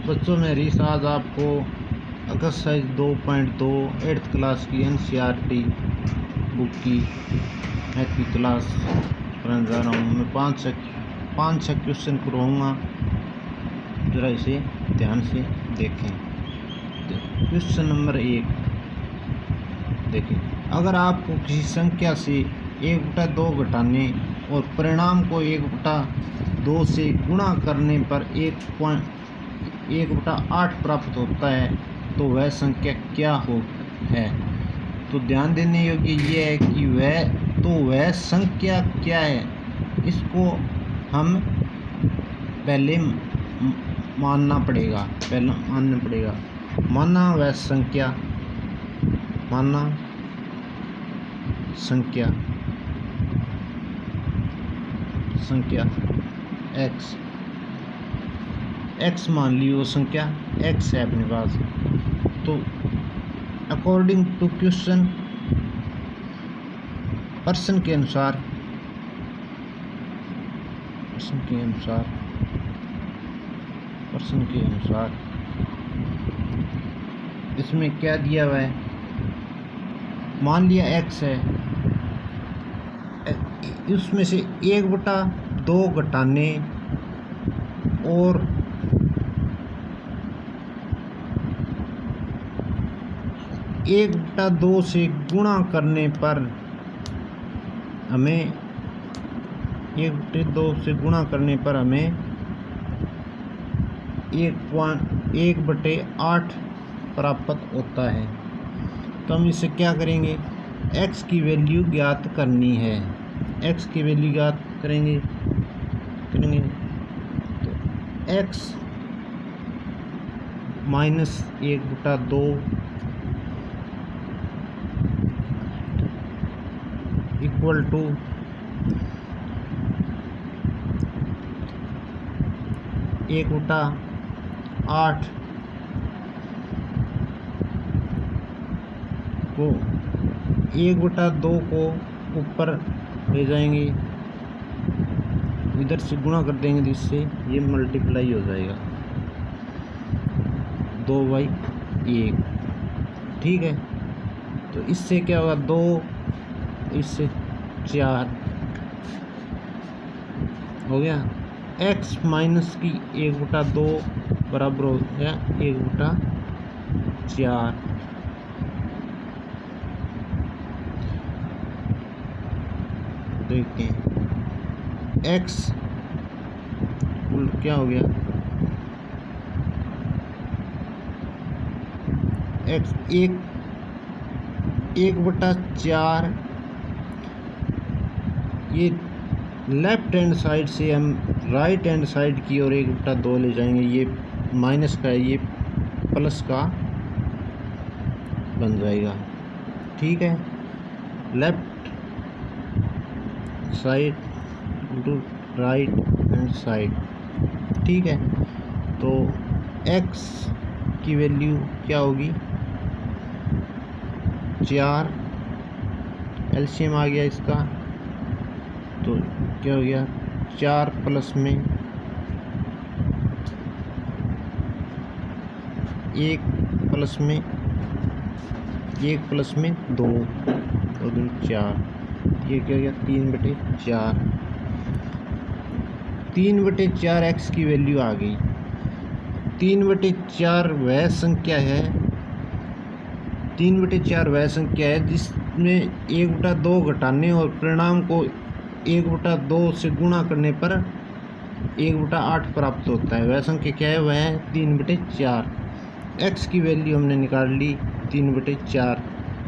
बच्चों मेरी आज आपको एक्सरसाइज 2.2 8th क्लास की NCERT बुक की मैथ की क्लास पढ़ाने जा रहा हूँ। मैं पाँच छः क्वेश्चन करवाऊँगा, ज़रा इसे ध्यान से देखें। क्वेश्चन नंबर 1 देखें, अगर आपको किसी संख्या से 1/2 घटाने और परिणाम को 1/2 से गुणा करने पर 1/8 प्राप्त होता है तो वह संख्या क्या है। तो ध्यान देने योग्य ये है कि वह संख्या क्या है, इसको हम पहले मानना पड़ेगा। माना वह संख्या x मान ली, वो संख्या x है अपने पास। तो अकॉर्डिंग टू क्वेश्चन प्रश्न के अनुसार इसमें क्या दिया हुआ है, मान लिया x है, उसमें से 1/2 घटाने और 1/2 से गुणा करने पर हमें 1/8 प्राप्त होता है। तो हम इसे क्या करेंगे, x की वैल्यू ज्ञात करनी है। x की वैल्यू ज्ञात करेंगे तो x माइनस 1/2 इक्वल टू 1/8 को 1/2 को ऊपर ले जाएंगे, इधर से गुणा कर देंगे तो इससे ये मल्टीप्लाई हो जाएगा 2/1। ठीक है, तो इससे क्या होगा, 2 इससे 4 हो गया। x माइनस की 1/2 बराबर हो गया 1/4। देखते हैं x क्या हो गया, x 1/4। ये लेफ्ट हैंड साइड से हम राइट हैंड साइड की ओर 1/2 ले जाएंगे। ये माइनस का है, ये प्लस का बन जाएगा। ठीक है, left side to right hand side. ठीक है, तो x की वैल्यू क्या होगी, 4, एलसीएम आ गया इसका, तो क्या हो गया, 4 प्लस में 1 प्लस में 2 और 2 4, ये क्या हो गया 3/4। 3/4 x की वैल्यू आ गई। 3/4 वह संख्या है जिसमें 1/2 घटाने और परिणाम को 1/2 से गुणा करने पर 1/8 प्राप्त होता है। वह संख्या क्या है, वह है 3/4। x की वैल्यू हमने निकाल ली 3/4।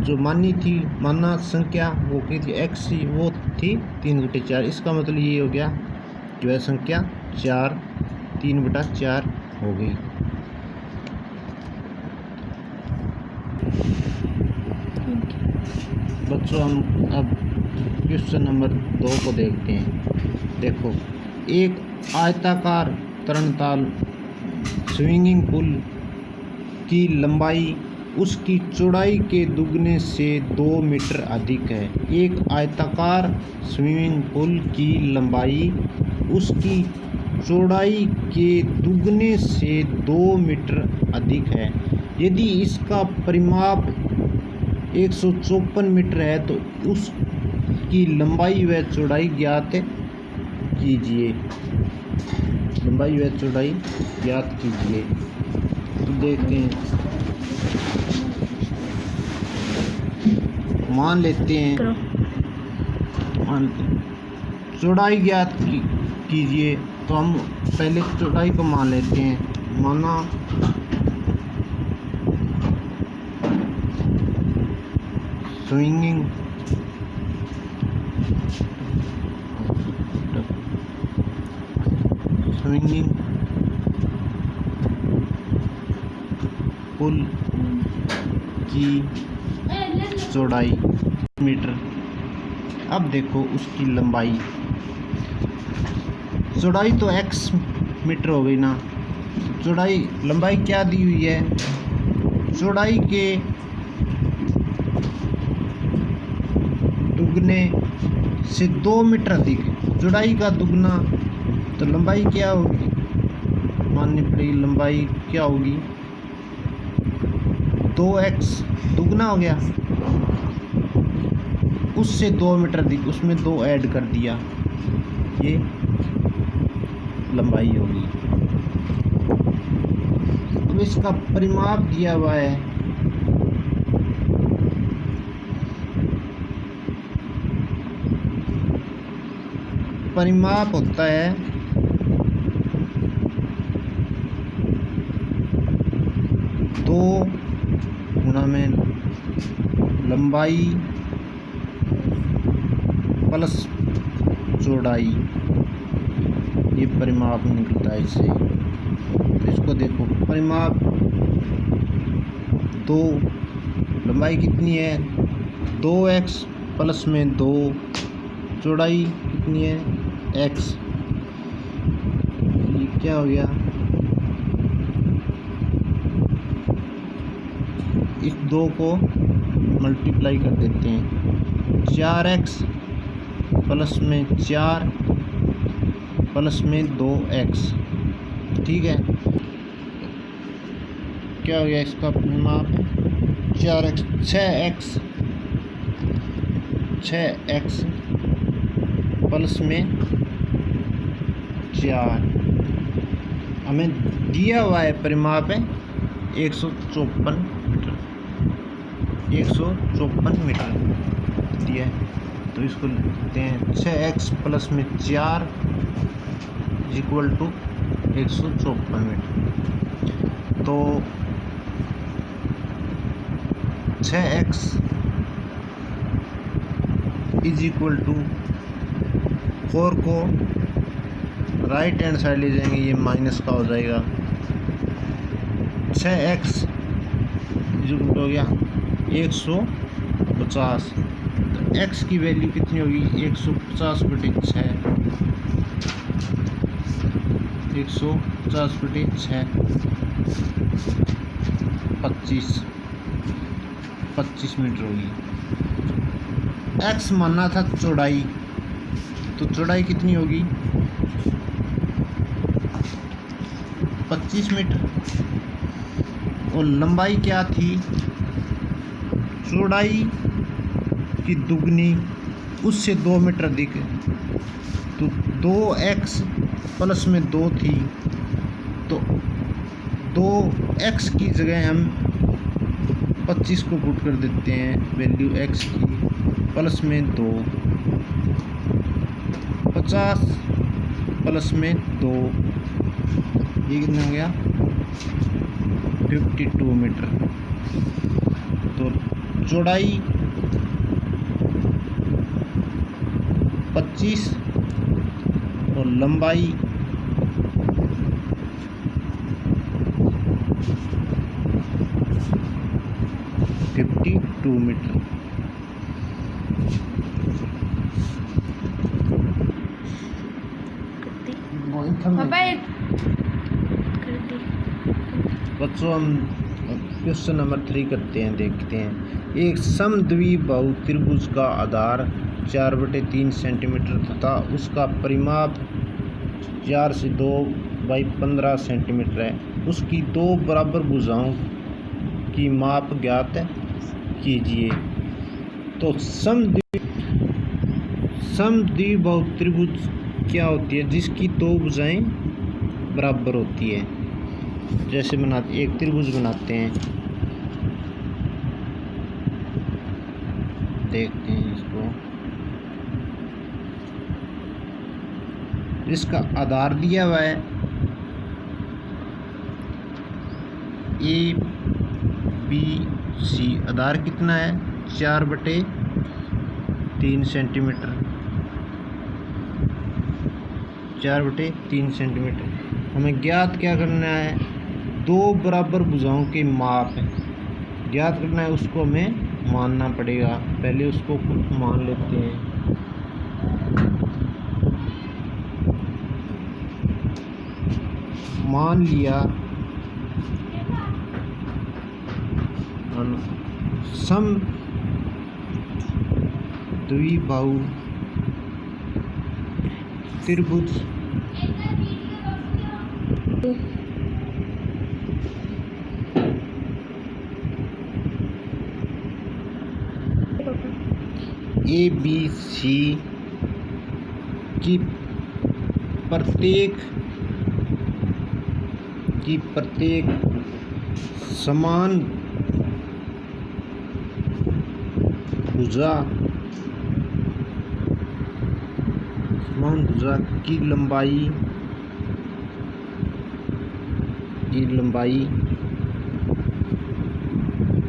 जो माना संख्या वो की थी x, वो थी 3/4। इसका मतलब ये हो गया कि वह संख्या 3/4 हो गई। बच्चों हम अब क्वेश्चन नंबर 2 को देखते हैं। देखो, एक आयताकार तरणताल स्विमिंग पूल की लंबाई उसकी चौड़ाई के दुगने से 2 मीटर अधिक है। एक आयताकार स्विमिंग पूल की लंबाई उसकी चौड़ाई के दुगने से 2 मीटर अधिक है। यदि इसका परिमाप 154 मीटर है तो उसकी लंबाई व चौड़ाई ज्ञात कीजिए। लंबाई व चौड़ाई ज्ञात कीजिए। तो देखते हैं, मान लेते हैं चौड़ाई ज्ञात कीजिए। तो हम पहले चौड़ाई को मान लेते हैं। माना स्विंगिंग पुल की चौड़ाई मीटर। अब देखो उसकी लंबाई, चौड़ाई तो x मीटर हो गई ना। चौड़ाई लंबाई क्या दी हुई है? चौड़ाई के दुगने से 2 मीटर अधिक। चौड़ाई का दुगना तो लंबाई क्या होगी? माननी पड़ेगी लंबाई क्या होगी? 2x दुगना हो गया, उससे 2 मीटर अधिक, उसमें 2 ऐड कर दिया, ये लंबाई होगी। अब इसका परिमाप दिया हुआ है, परिमाप होता है 2 गुणा में लंबाई प्लस चौड़ाई, ये परिमाप निकलता है इससे। तो इसको देखो, परिमाप 2, लंबाई कितनी है 2x प्लस में 2, चौड़ाई कितनी है x। ये क्या हो गया? इस 2 को मल्टीप्लाई कर देते हैं। 4x प्लस में 4 प्लस में 2x, ठीक है। क्या हो गया इसका परिमाप? 4x 6x प्लस में 4। हमें दिया हुआ है परिमाप है 154 मीटर, 154 मीटर दिया है। तो इसको लिखते हैं 6x प्लस में 4 इक्वल टू 154 मीटर। तो 6x इज इक्वल टू 4 को राइट हैंड साइड ले जाएंगे, ये माइनस का हो जाएगा। 6x इज इक्वल हो गया 150। तो x की वैल्यू कितनी होगी? 150 बटे 6, 150 बटे 6 25 मीटर होगी। x मानना था चौड़ाई, तो चौड़ाई कितनी होगी? 25 मीटर। और लंबाई क्या थी? चौड़ाई की दुगनी, उससे 2 मीटर अधिक, तो 2x प्लस में 2 थी, तो 2x की जगह हम 25 को पुट कर देते हैं वैल्यू x की, प्लस में 2, 50 प्लस में 2, ये कितना हो गया? 52 मीटर। तो चौड़ाई 25 और लंबाई 52 मीटर। बच्चों हम क्वेश्चन नंबर 3 करते हैं, देखते हैं। एक समद्विबाहु त्रिभुज का आधार 4/3 सेंटीमीटर तथा उसका परिमाप 4 से 2 बाई 15 सेंटीमीटर है। उसकी दो बराबर भुजाओं की माप ज्ञात कीजिए। तो समद्विबाहु त्रिभुज क्या होती है? जिसकी दो भुजाएं बराबर होती है। जैसे एक त्रिभुज बनाते हैं, देखते हैं इसको। इसका आधार दिया हुआ है ABC। आधार कितना है? 4/3 सेंटीमीटर। 4/3 सेंटीमीटर। हमें ज्ञात क्या करना है? दो बराबर भुजाओं के माप ज्ञात करना है। उसको हमें मानना पड़ेगा। पहले उसको कुछ मान लेते हैं। मान लिया समद्विबाहु त्रिभुज ABC की प्रत्येक समान भुजा की लंबाई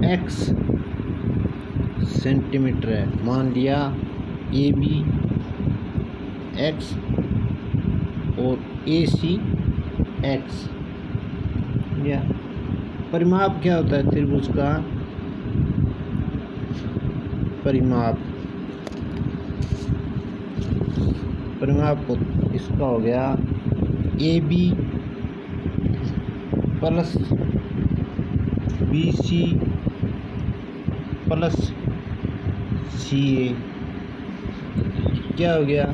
x सेंटीमीटर है। मान लिया AB x और AC x। या परिमाप क्या होता है त्रिभुज का? परिमाप इसका हो गया AB plus BC plus CA। क्या हो गया?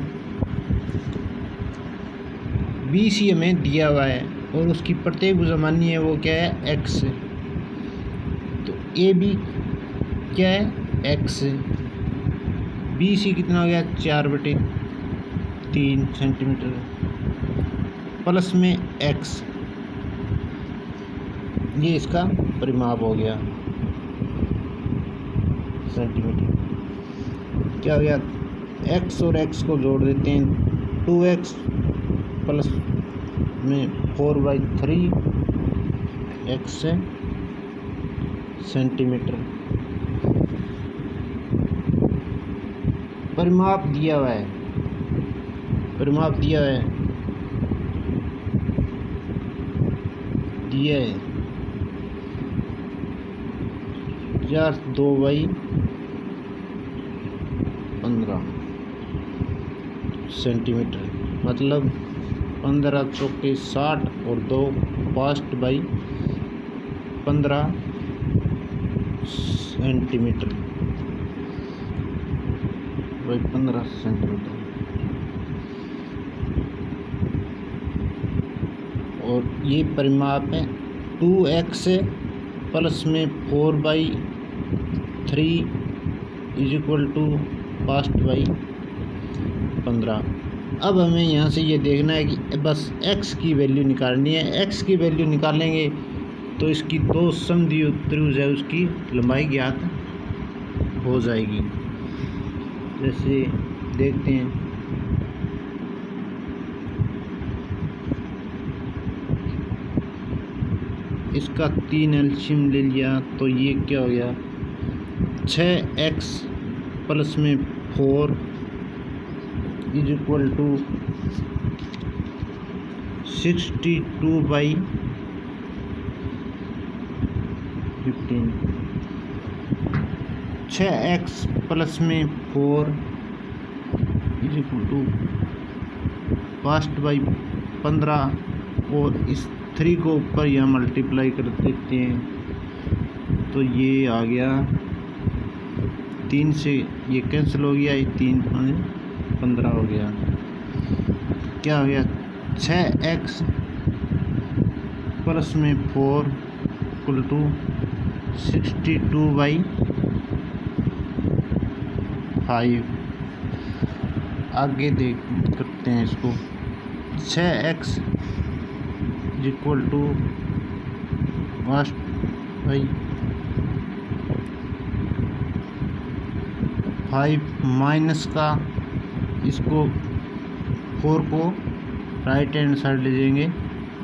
BC हमें दिया हुआ है और उसकी प्रत्येक भुजा मानी है, वो क्या है? x। तो AB क्या है? x। BC कितना हो गया? 4/3 सेंटीमीटर प्लस में x। ये इसका परिमाप हो गया सेंटीमीटर। क्या हो गया? x और x को जोड़ देते हैं। 2x प्लस में 4/3 x सेंटीमीटर। परिमाप दिया हुआ है। 2/15 सेंटीमीटर। मतलब 15 चौके 60 और 2 5/15 सेंटीमीटर। 15 सेंटीमीटर। और ये परिमाप है 2x प्लस में 4/3 = 5/15। अब हमें यहाँ से ये देखना है कि बस x की वैल्यू निकालनी है। x की वैल्यू निकालेंगे तो इसकी दो समद्विबाहु त्रिभुज है उसकी लंबाई ज्ञात हो जाएगी। जैसे देखते हैं, इसका 3 एलसीएम ले लिया तो ये क्या हो गया? 6x प्लस में 4 = 62/15। 6x प्लस में 4 = 5/15 और इस 3 को ऊपर यहाँ मल्टीप्लाई कर देते हैं तो ये आ गया 3 से ये कैंसिल हो गया। ये 3 15 हो गया। क्या हो गया? 6x प्लस में 4 इक्वल टू 62/5। आगे करते हैं इसको। 6x इक्वल टू 5 माइनस का, इसको 4 को राइट हैंड साइड ले जाएंगे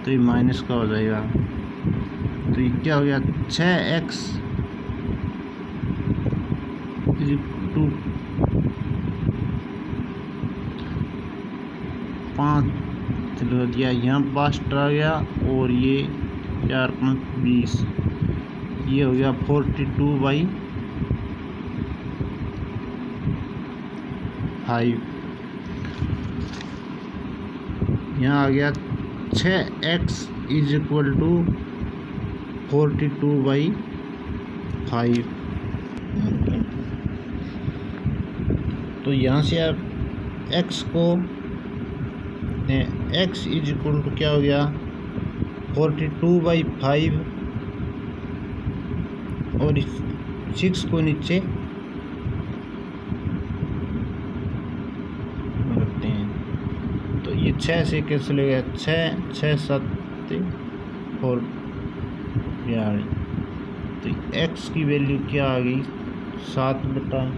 तो ये माइनस का हो जाएगा। तो ये क्या हो गया, 6x टू 5 चलो दिया, यहाँ 5 आ गया और ये 4 5 20, ये हो गया 42/5। यहाँ आ गया 6x इक्वल टू 42/5। तो यहाँ से आप x को x इक्वल टू क्या हो गया, 42/5 और 6 को नीचे रखते हैं तो ये 6 से कैंसिल हो गया, 6 7 4 यार। तो x की वैल्यू क्या आ गई, 7/5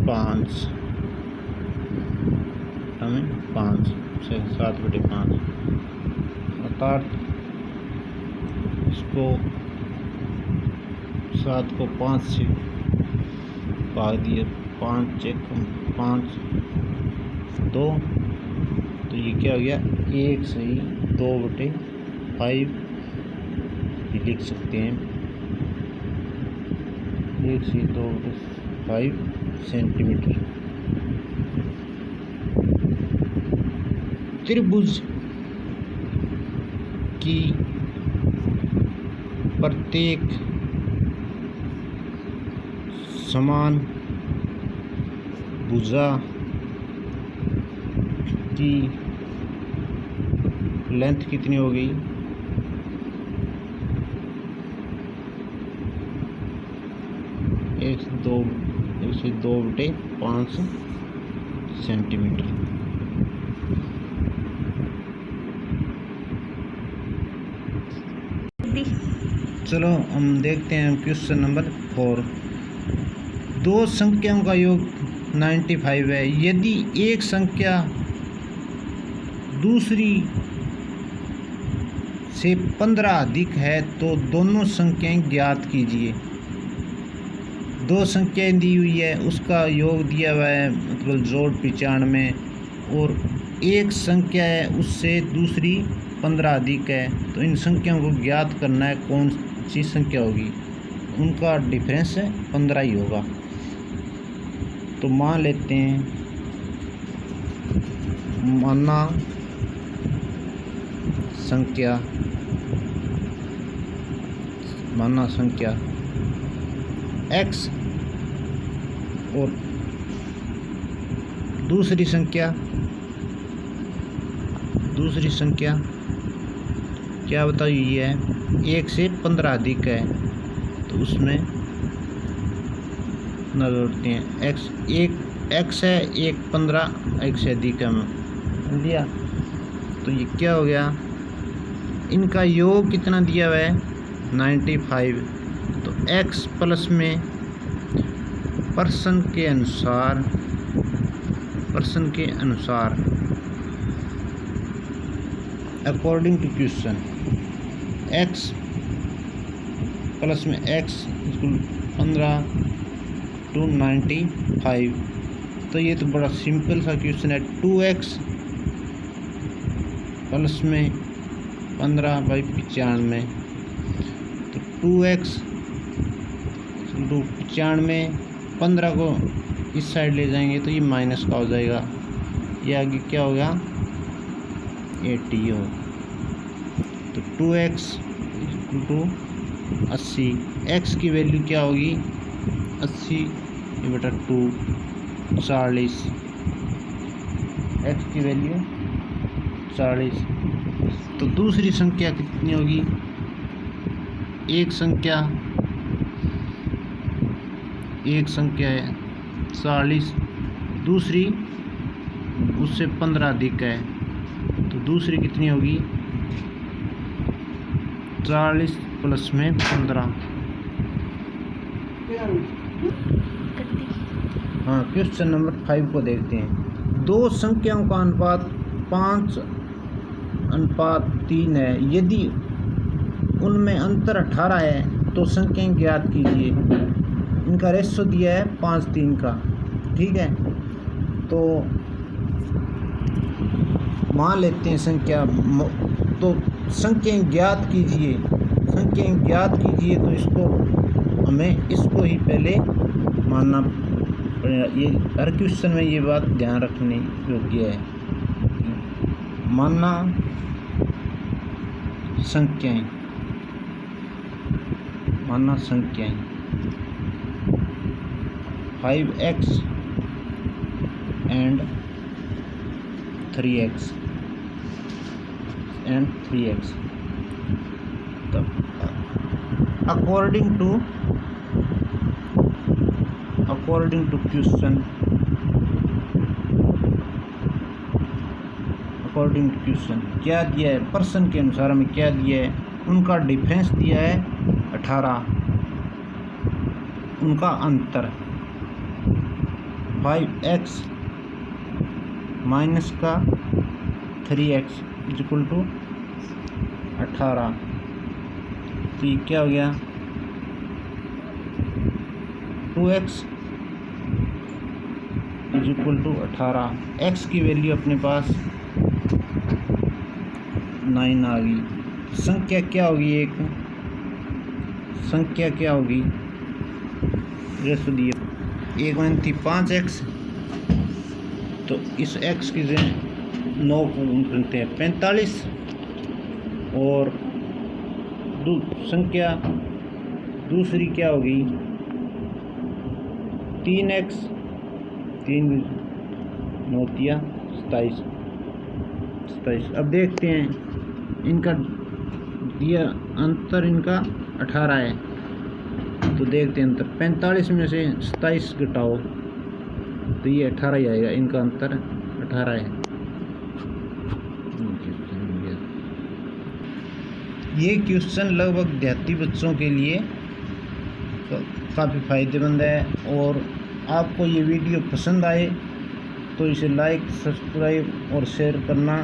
5 7/5 अर्थात इसको 7 को 5 से भाग दिए, 5 5 2, तो ये क्या हो गया, 1 सही 2/5 ये लिख सकते हैं, 1 से 2/5 सेंटीमीटर। त्रिभुज की प्रत्येक समान भुजा की लेंथ कितनी हो गई, 1 से 2/5 सेंटीमीटर। चलो हम देखते हैं क्वेश्चन नंबर 4। दो संख्याओं का योग 95 है। यदि एक संख्या दूसरी से 15 अधिक है तो दोनों संख्याएं ज्ञात कीजिए। दो संख्याएं दी हुई है, उसका योग दिया हुआ है, मतलब जोड़ 95, और एक संख्या है उससे दूसरी 15 अधिक है, तो इन संख्याओं को ज्ञात करना है कौन सी संख्या होगी। उनका डिफरेंस 15 ही होगा। तो मान लेते हैं, माना संख्या x और दूसरी संख्या क्या बताई हुई है, 1 से 15 अधिक है, तो उसमें न जोड़ते हैं। x है 1 15 1 से अधिक है लिया, तो ये क्या हो गया, इनका योग कितना दिया हुआ है 95। तो x प्लस में प्रश्न के अनुसार according to question x plus में x इक्वल 15 to 95। तो ये तो बड़ा सिंपल सा क्वेश्चन है। 2x प्लस में 15/95, तो 2x 95, 15 को इस साइड ले जाएंगे तो ये माइनस का हो जाएगा, ये आगे क्या होगा 80 हो। तो 2x = 80, x की वैल्यू क्या होगी 80/2 40। x की वैल्यू 40। तो दूसरी संख्या कितनी होगी? एक संख्या है 40, दूसरी उससे 15 अधिक है, तो दूसरी कितनी होगी? 40 प्लस में 15। हाँ, क्वेश्चन नंबर 5 को देखते हैं। दो संख्याओं का अनुपात 5:3 है। यदि उनमें अंतर 18 है तो संख्याएं ज्ञात कीजिए। इनका रेशो दिया है 5:3 का। ठीक है, तो मान लेते हैं संख्या, तो संख्याएं ज्ञात कीजिए। तो हमें इसको ही पहले मानना पड़ेगा। ये हर क्वेश्चन में ये बात ध्यान रखने योग्य है। मानना संख्याएं 5x and 3x तो according to क्वेश्चन क्या दिया है? पर्सन के अनुसार हमें क्या दिया है? उनका डिफरेंस दिया है 18, उनका अंतर 5x माइनस का 3x इक्वल टू 18। तो ये क्या हो गया? 2x equal to 18। x की वैल्यू अपने पास 9 आ गई। संख्या क्या होगी? रेशो दिए 1 थी 5x, तो इस x की 9 को करते हैं 45, और संख्या दूसरी क्या होगी? 3x, 3 9 दिया 27। अब देखते हैं, इनका दिया अंतर, इनका 18 है, तो देखते हैं अंतर। 45 में से 27 घटाओ तो ये 18 ही आएगा। इनका अंतर 18 है। ये क्वेश्चन लगभग देहाती बच्चों के लिए काफ़ी फ़ायदेमंद है। और आपको ये वीडियो पसंद आए तो इसे लाइक, सब्सक्राइब और शेयर करना,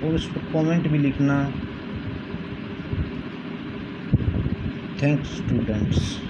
और उस पर कमेंट भी लिखना। Thanks students.